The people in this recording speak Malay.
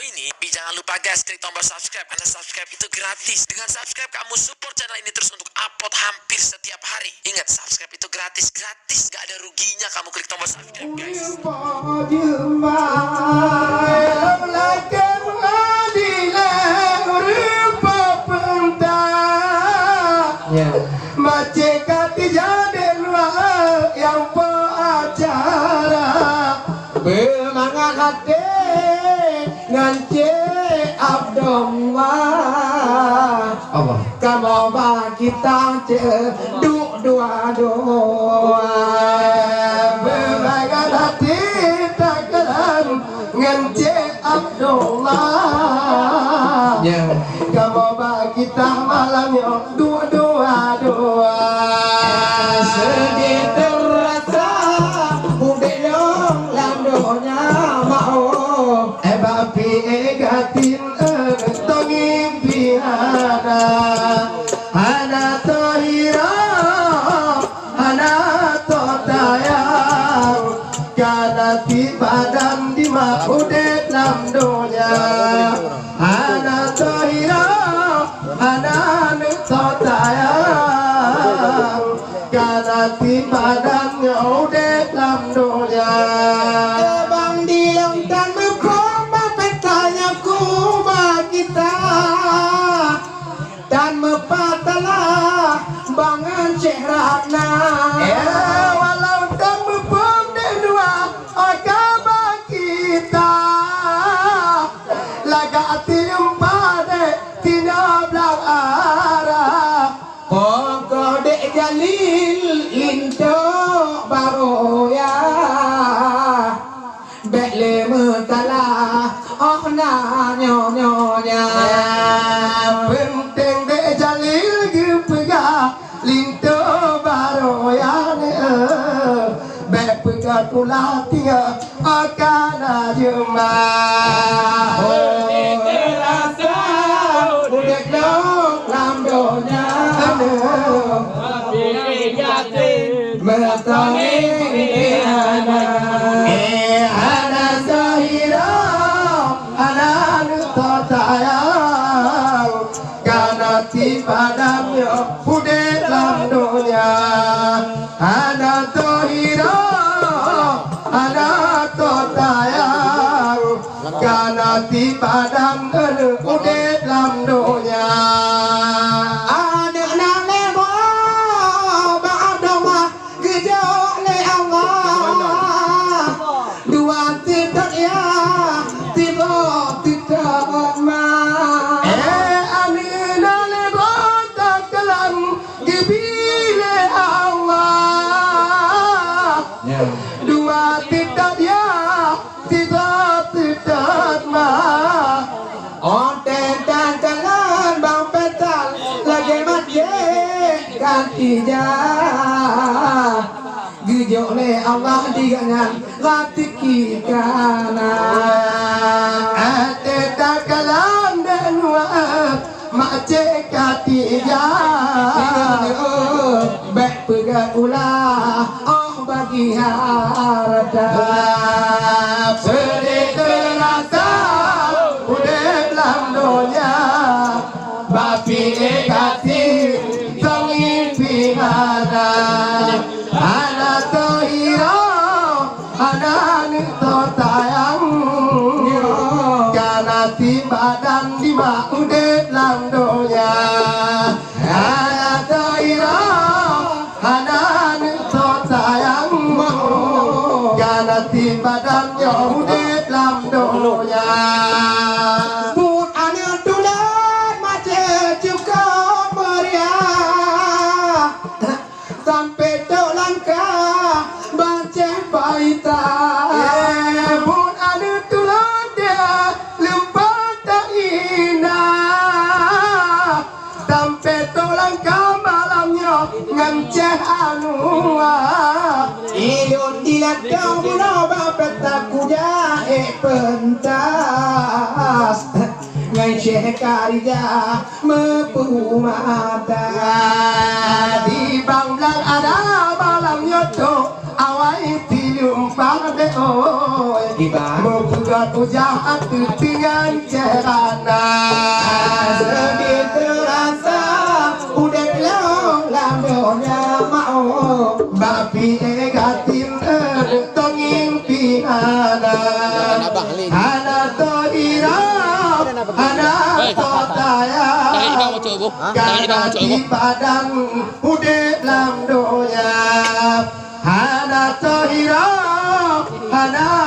ini, tapi jangan lupa guys, klik tombol subscribe. Karena subscribe itu gratis. Dengan subscribe kamu support channel ini terus untuk upload hampir setiap hari. Ingat, subscribe itu gratis, gak ada ruginya kamu klik tombol subscribe guys. Yang pengacara bermangat hati ngance abdullah Allah kamu kita ceduk dua-dua bermangat hati takkan ngance abdullah kamu kita malamnya dua-dua sedih terasa udah dong landonya mau bapi egatin tongin pihana hana tohira hana totayang karena tibadan di makudet landonya hana tohira hana totayang karena tibadannya udah landonya bang diam dan mekoma petanya kuma kita dan mepatalah bangan cehrana walau dan mepom dua agama kita laga tium pada tidak belang arah pokok dek jalil into baroya bekle metala oh na nyonya penting dek jalil gepega linto baroya bek pega kula tiga akan ajuma terasa udah dong lamdonya Mertangi ana zahira ana nutayang karena tipadamnya udah landonya ana zahira ana nutayang karena tipadamnya udah landonya dua tidak ya tidak mah onten dan jalan bang petal lagi mati gantinya gejok le Allah dengan hati kita ate takalan dan wa macet katinya baik pegat ulah bagi harap sedih terasa udah landonya bapi negatif tongin pihana anak tohira anak totayang karena tibadan di udah landonya anak tohira anak totayang karena tibadannya udah landonya pun aneh tulen macet juga meriah sampai langkah baca baita pun aneh tulen dia lembut tak indah sampai langkah malamnya nganceh anua iyon dia kau berapa petakunya pentas ngai syekarinya mepumata di banglang ada malam nyoto awai tilumpang de oi Membuka jahat dengan cerana sedih terasa udah long lamdonya mau bapi negatif tonging pihana hana tohira hana totaya karena di badan udah lamdonya hana tohira hana